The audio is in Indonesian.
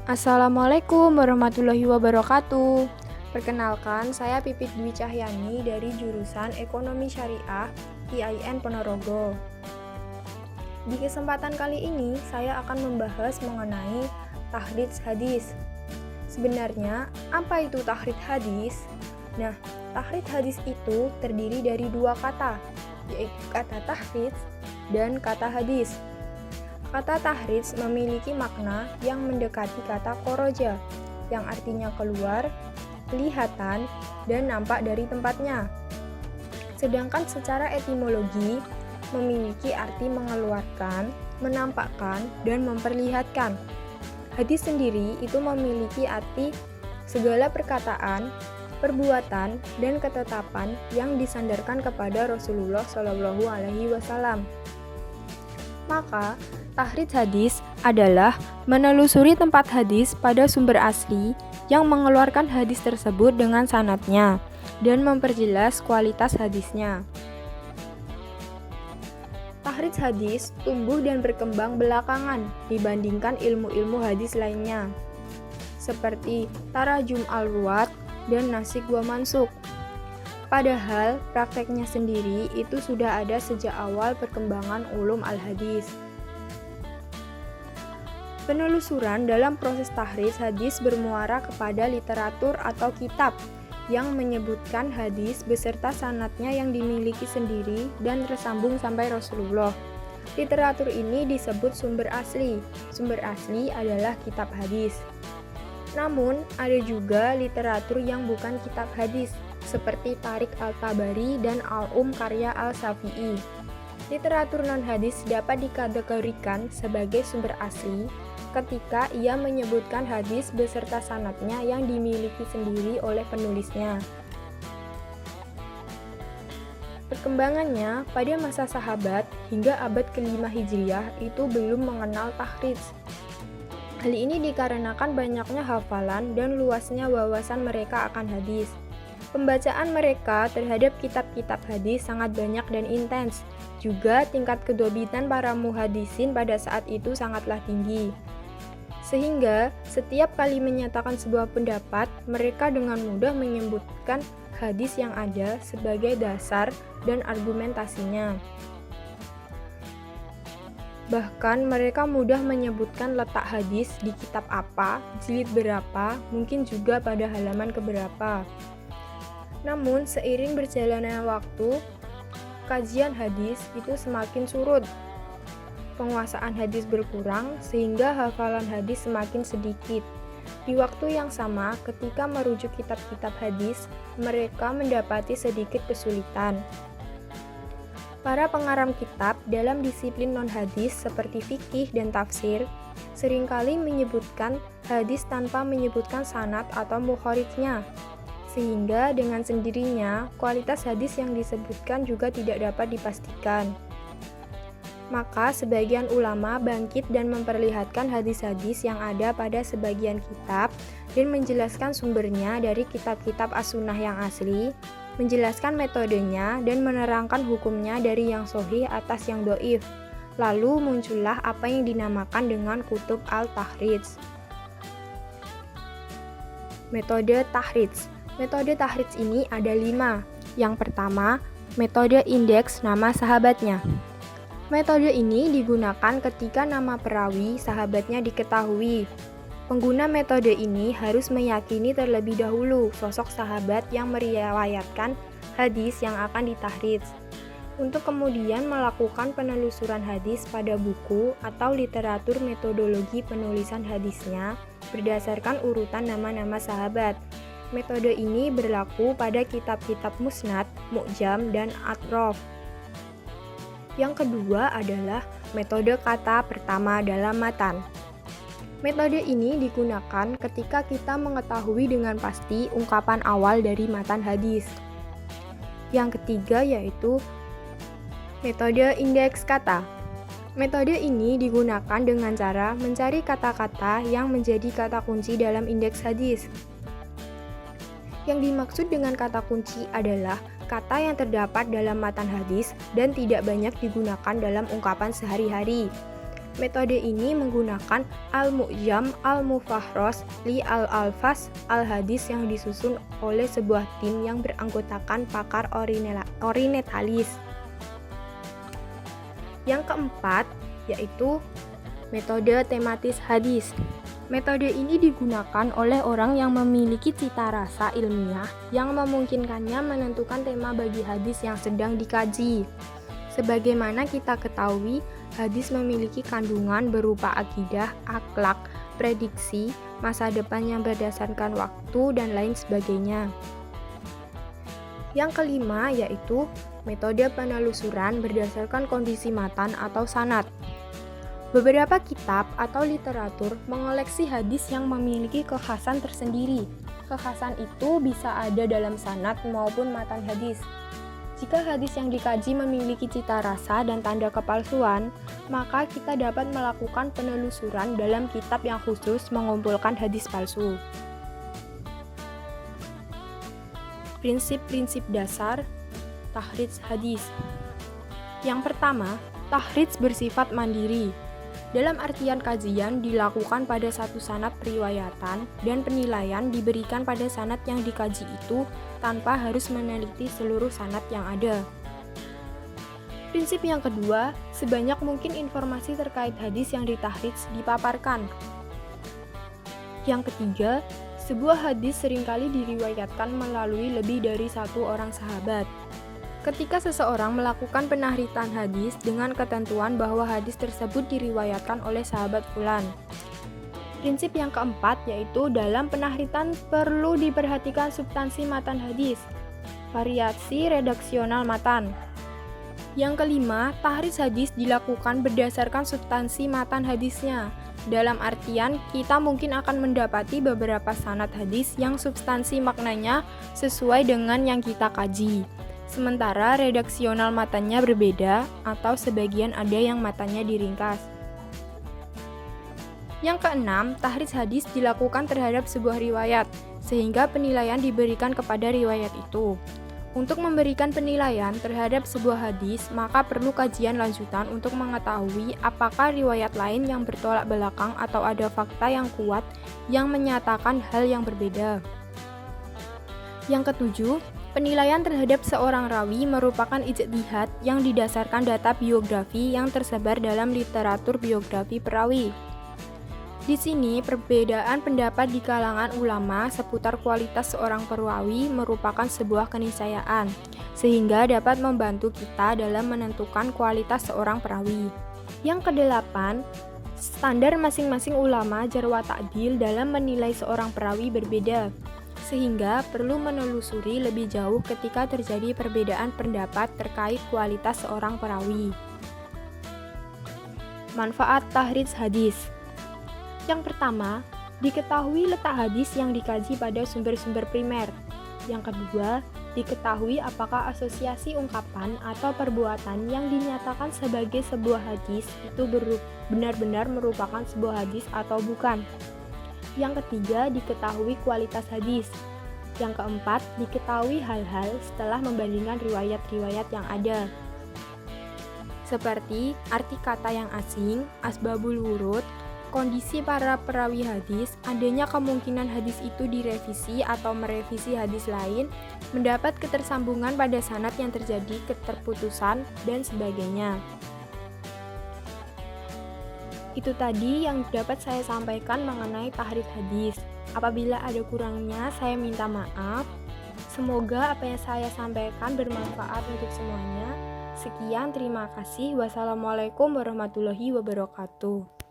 Assalamualaikum warahmatullahi wabarakatuh. Perkenalkan, saya Pipit Dwi Cahyani dari jurusan Ekonomi Syariah IAIN Ponorogo. Di kesempatan kali ini, saya akan membahas mengenai tahrits hadis. Sebenarnya, apa itu tahrid hadis? Nah, tahrid hadis itu terdiri dari dua kata, yaitu kata tahrits dan kata hadis. Kata tahrits memiliki makna yang mendekati kata koroja, yang artinya keluar, kelihatan, dan nampak dari tempatnya. Sedangkan secara etimologi, memiliki arti mengeluarkan, menampakkan, dan memperlihatkan. Hadis sendiri itu memiliki arti segala perkataan, perbuatan, dan ketetapan yang disandarkan kepada Rasulullah SAW. Maka, tahrid hadis adalah menelusuri tempat hadis pada sumber asli yang mengeluarkan hadis tersebut dengan sanadnya dan memperjelas kualitas hadisnya. Tahrid hadis tumbuh dan berkembang belakangan dibandingkan ilmu-ilmu hadis lainnya, seperti tarajum al-ruwat dan nasikh wa mansukh. Padahal prakteknya sendiri itu sudah ada sejak awal perkembangan ulum al-hadis. Penelusuran dalam proses tahrid hadis bermuara kepada literatur atau kitab yang menyebutkan hadis beserta sanadnya yang dimiliki sendiri dan tersambung sampai Rasulullah. Literatur ini disebut sumber asli. Sumber asli adalah kitab hadis. Namun, ada juga literatur yang bukan kitab hadis, seperti Tarik al-Tabari dan Al-Um karya al-Syafi'i. Literatur non-hadis dapat dikategorikan sebagai sumber asli ketika ia menyebutkan hadis beserta sanadnya yang dimiliki sendiri oleh penulisnya. Perkembangannya pada masa sahabat hingga abad ke-5 Hijriah itu belum mengenal tahrits. Hal ini dikarenakan banyaknya hafalan dan luasnya wawasan mereka akan hadis. Pembacaan mereka terhadap kitab-kitab hadis sangat banyak dan intens. Juga tingkat kedobitan para muhadisin pada saat itu sangatlah tinggi. Sehingga setiap kali menyatakan sebuah pendapat, mereka dengan mudah menyebutkan hadis yang ada sebagai dasar dan argumentasinya. Bahkan mereka mudah menyebutkan letak hadis di kitab apa, jilid berapa, mungkin juga pada halaman keberapa. Namun seiring berjalannya waktu, kajian hadis itu semakin surut. Penguasaan hadis berkurang sehingga hafalan hadis semakin sedikit. Di waktu yang sama, ketika merujuk kitab-kitab hadis, mereka mendapati sedikit kesulitan. Para pengarang kitab dalam disiplin non-hadis seperti fikih dan tafsir seringkali menyebutkan hadis tanpa menyebutkan sanad atau mukhorijnya, sehingga dengan sendirinya kualitas hadis yang disebutkan juga tidak dapat dipastikan. Maka sebagian ulama bangkit dan memperlihatkan hadis-hadis yang ada pada sebagian kitab dan menjelaskan sumbernya dari kitab-kitab as-sunnah yang asli, menjelaskan metodenya dan menerangkan hukumnya dari yang sahih atas yang dhaif. Lalu muncullah apa yang dinamakan dengan kutub al-tahrits. Metode tahrits. Metode tahrits ini ada 5. Yang pertama, metode indeks nama sahabatnya. Metode ini digunakan ketika nama perawi sahabatnya diketahui. Pengguna metode ini harus meyakini terlebih dahulu sosok sahabat yang meriwayatkan hadis yang akan ditahrits, untuk kemudian melakukan penelusuran hadis pada buku atau literatur metodologi penulisan hadisnya berdasarkan urutan nama-nama sahabat. Metode ini berlaku pada kitab-kitab musnad, mu'jam, dan atrof. Yang kedua adalah metode kata pertama dalam matan. Metode ini digunakan ketika kita mengetahui dengan pasti ungkapan awal dari matan hadis. Yang ketiga yaitu metode indeks kata. Metode ini digunakan dengan cara mencari kata-kata yang menjadi kata kunci dalam indeks hadis. Yang dimaksud dengan kata kunci adalah kata yang terdapat dalam matan hadis dan tidak banyak digunakan dalam ungkapan sehari-hari. Metode ini menggunakan al-mu'jam, al-mufahros, li al-alfaz, al-hadis yang disusun oleh sebuah tim yang beranggotakan pakar orientalis. Yang keempat, yaitu metode tematis hadis. Metode ini digunakan oleh orang yang memiliki cita rasa ilmiah yang memungkinkannya menentukan tema bagi hadis yang sedang dikaji. Sebagaimana kita ketahui, hadis memiliki kandungan berupa akidah, akhlak, prediksi, masa depan yang berdasarkan waktu, dan lain sebagainya. Yang kelima yaitu metode penelusuran berdasarkan kondisi matan atau sanad. Beberapa kitab atau literatur mengoleksi hadis yang memiliki kekhasan tersendiri. Kekhasan itu bisa ada dalam sanad maupun matan hadis. Jika hadis yang dikaji memiliki cita rasa dan tanda kepalsuan, maka kita dapat melakukan penelusuran dalam kitab yang khusus mengumpulkan hadis palsu. Prinsip-prinsip dasar tahrij hadis. Yang pertama, tahrij bersifat mandiri. Dalam artian kajian dilakukan pada satu sanad periwayatan dan penilaian diberikan pada sanad yang dikaji itu tanpa harus meneliti seluruh sanad yang ada. Prinsip yang kedua, sebanyak mungkin informasi terkait hadis yang ditahrij dipaparkan. Yang ketiga, sebuah hadis seringkali diriwayatkan melalui lebih dari satu orang sahabat. Ketika seseorang melakukan penahritan hadis dengan ketentuan bahwa hadis tersebut diriwayatkan oleh sahabat fulan. Prinsip yang keempat yaitu dalam penahritan perlu diperhatikan substansi matan hadis, variasi redaksional matan. Yang kelima, tahrij hadis dilakukan berdasarkan substansi matan hadisnya. Dalam artian, kita mungkin akan mendapati beberapa sanad hadis yang substansi maknanya sesuai dengan yang kita kaji. Sementara redaksional matanya berbeda atau sebagian ada yang matanya diringkas. Yang keenam, tahrij hadis dilakukan terhadap sebuah riwayat, sehingga penilaian diberikan kepada riwayat itu. Untuk memberikan penilaian terhadap sebuah hadis, maka perlu kajian lanjutan untuk mengetahui apakah riwayat lain yang bertolak belakang atau ada fakta yang kuat yang menyatakan hal yang berbeda. Yang ketujuh, penilaian terhadap seorang rawi merupakan ijtihad yang didasarkan data biografi yang tersebar dalam literatur biografi perawi. Di sini, perbedaan pendapat di kalangan ulama seputar kualitas seorang perawi merupakan sebuah keniscayaan, sehingga dapat membantu kita dalam menentukan kualitas seorang perawi. Yang kedelapan, standar masing-masing ulama jarh wa ta'dil dalam menilai seorang perawi berbeda, sehingga perlu menelusuri lebih jauh ketika terjadi perbedaan pendapat terkait kualitas seorang perawi. Manfaat tahrij hadis. Yang pertama, diketahui letak hadis yang dikaji pada sumber-sumber primer. Yang kedua, diketahui apakah asosiasi ungkapan atau perbuatan yang dinyatakan sebagai sebuah hadis itu benar-benar merupakan sebuah hadis atau bukan. Yang ketiga, diketahui kualitas hadis. Yang keempat, diketahui hal-hal setelah membandingkan riwayat-riwayat yang ada, seperti arti kata yang asing, asbabul wurud, kondisi para perawi hadis, adanya kemungkinan hadis itu direvisi atau merevisi hadis lain, mendapat ketersambungan pada sanad yang terjadi keterputusan, dan sebagainya. Itu tadi yang dapat saya sampaikan mengenai tahrij hadis. Apabila ada kurangnya, saya minta maaf. Semoga apa yang saya sampaikan bermanfaat untuk semuanya. Sekian, terima kasih. Wassalamualaikum warahmatullahi wabarakatuh.